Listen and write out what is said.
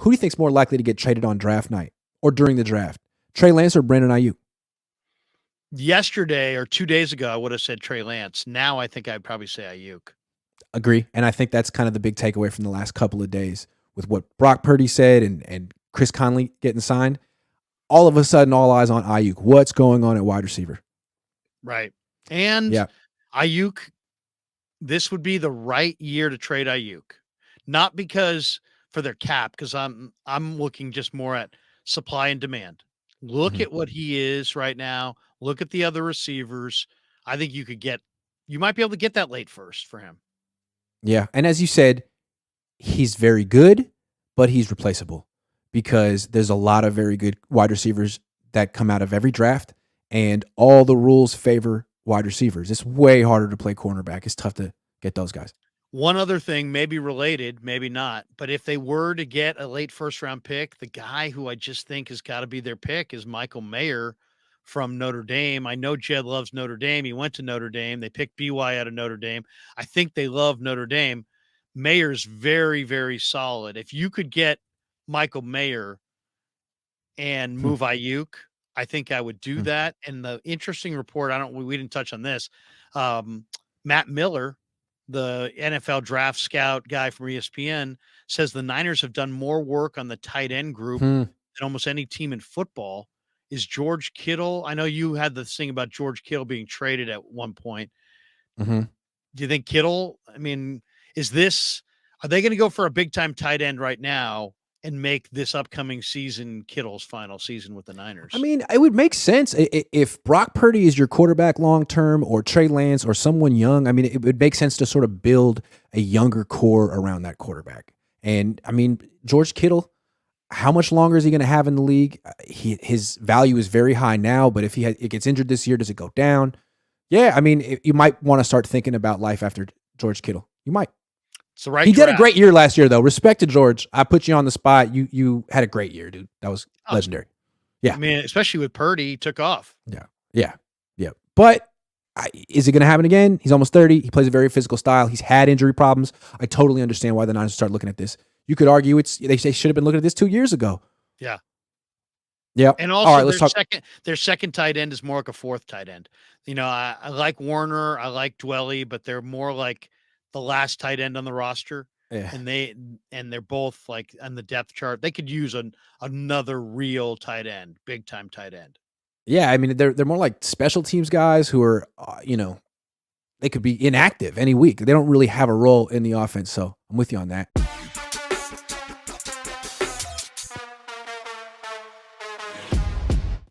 Who do you think's more likely to get traded on draft night or during the draft? Trey Lance or Brandon Aiyuk? Yesterday or 2 days ago, I would have said Trey Lance. Now I think I'd probably say Aiyuk. Agree. And I think that's kind of the big takeaway from the last couple of days with what Brock Purdy said and Chris Conley getting signed. All of a sudden, all eyes on Aiyuk. What's going on at wide receiver? Right. And Aiyuk, this would be the right year to trade Aiyuk. Not because for their cap, because I'm looking just more at supply and demand. Look at what he is right now. Look at the other receivers. I think you might be able to get that late first for him. Yeah. And as you said, he's very good, but he's replaceable because there's a lot of very good wide receivers that come out of every draft, and all the rules favor wide receivers. It's way harder to play cornerback. It's tough to get those guys. One other thing, maybe related, maybe not, but if they were to get a late first-round pick, the guy who I just think has got to be their pick is Michael Mayer from Notre Dame. I know Jed loves Notre Dame. He went to Notre Dame. They picked BY out of Notre Dame. I think they love Notre Dame. Mayer's very, very solid. If you could get Michael Mayer and move Aiyuk, I think I would do that. And the interesting report, we didn't touch on this. Matt Miller, the NFL draft scout guy from ESPN, says the Niners have done more work on the tight end group than almost any team in football. Is George Kittle? I know you had this thing about George Kittle being traded at one point. Do you think Kittle, are they going to go for a big time tight end right now and make this upcoming season Kittle's final season with the Niners? I mean, it would make sense if Brock Purdy is your quarterback long-term or Trey Lance or someone young. I mean, it would make sense to sort of build a younger core around that quarterback. And I mean, George Kittle, how much longer is he going to have in the league? His value is very high now, but if it gets injured this year, does it go down? Yeah, I mean, you might want to start thinking about life after George Kittle. You might. It's the right He draft. did a great year last year, though. Respect to George. I put you on the spot. You had a great year, dude. That was legendary. Yeah. I mean, especially with Purdy, he took off. Yeah. But is it going to happen again? He's almost 30. He plays a very physical style. He's had injury problems. I totally understand why the Niners start looking at this. You could argue they should have been looking at this 2 years ago. Yeah. Yeah. And also their second tight end is more like a fourth tight end. You know, I like Warner, I like Dwelly, but they're more like the last tight end on the roster. Yeah. And they're both like on the depth chart. They could use another real tight end, big time tight end. Yeah, I mean, they're more like special teams guys who are, they could be inactive any week. They don't really have a role in the offense, so I'm with you on that.